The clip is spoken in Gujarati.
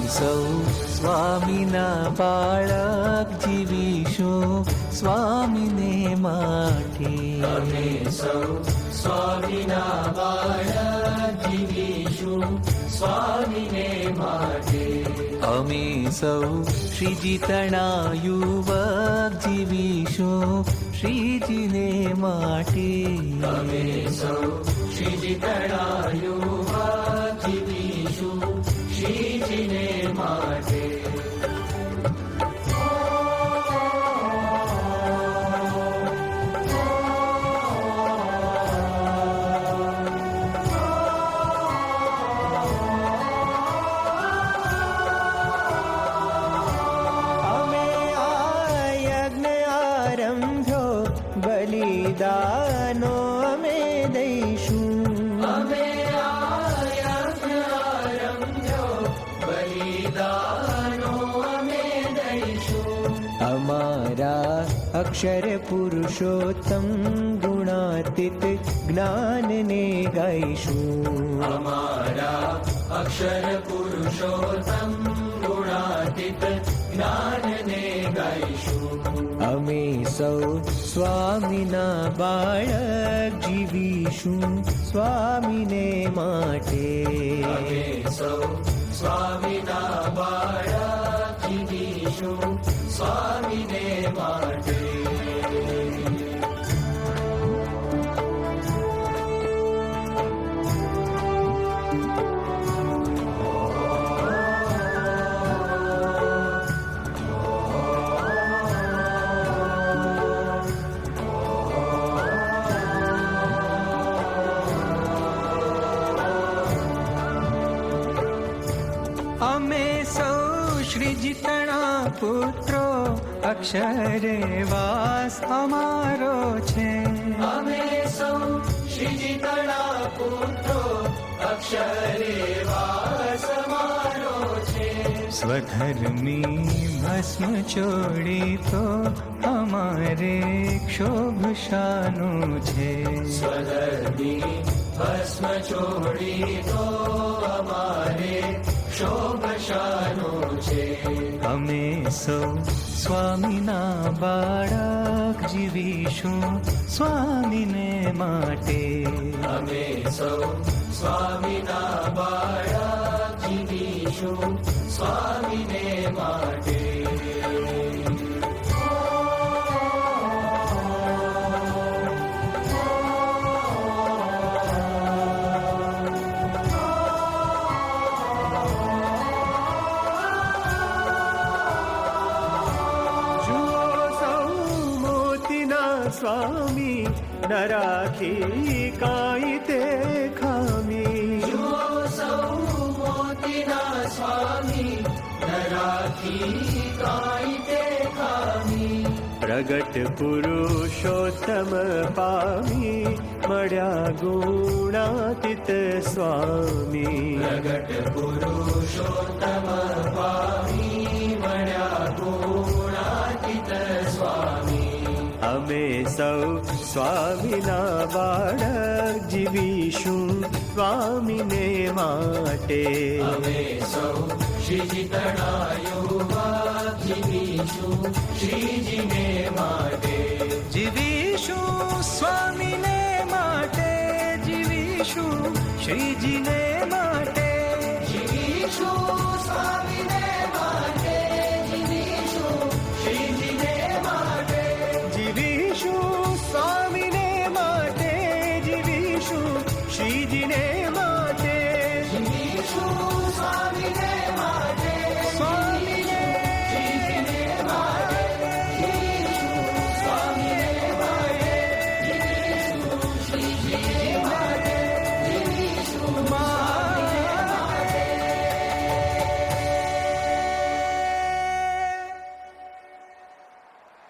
સૌ સ્વામીના બાળક જીવીશું સ્વામીને માટે. અમે સૌ સ્વામીના બાળક જીવીશું સ્વામીને માટે. અમે સૌ શ્રીજી તણા યુવક જીવીશું શ્રીજીને માટે. અમે સૌ શ્રીજી તણા યુવક જીવીશું શ્રીજીને માટે. બલિદાનો અમે દઈશું. અમે આરંભ્યો બલિદાનો અમે દઈશું. અમારા અક્ષર પુરુષોત્તમ ગુણાતીત જ્ઞાનને ગાઈશું. અમારા અક્ષર પુરુષોત્તમ ગુણાતીત જ્ઞાનને ગાઈશું. અમે સૌ સ્વામીના બાળક જીવીશું સ્વામીને માટે. અમે સૌ સ્વામીના બાળક જીવીશું સ્વામીને માટે. અમે સૌ શ્રીજી તણા પુત્રો અક્ષરે વાસ અમારો છે. અમે સૌ શ્રીજી તણા પુત્રો અક્ષરે વાસ અમારો છે. સ્વધર્મી ભસ્મ છોડી તો અમારે ક્ષોભશાનું છે. સ્વધર્મી ભસ્મ છોડી તો અમારે શોભશાનો છે. અમે સૌ સ્વામીના બાળક જીવીશું સ્વામીને માટે. અમે સૌ સ્વામીના બાળક જીવીશું સ્વામીને માટે. સ્વામી ન રાખી કાંઈ તે ખામી. જુઓ સૌ મોતીના સ્વામી ન રાખી કાંઈ તે ખામી. પ્રગટ પુરુષોત્તમ પામી મળ્યા ગુણાતીત સ્વામી. પ્રગટ પુરુષોત્તમ પામી મળ્યા ગુણાતીત સ્વામી. અમે સૌ સ્વામીના બાળક જીવીશું સ્વામીને માટે. અમે સૌ શ્રીજી તણા યુવક જીવીશું શ્રીજીને માટે. જીવીશું સ્વામીને માટે જીવીશું શ્રીજીને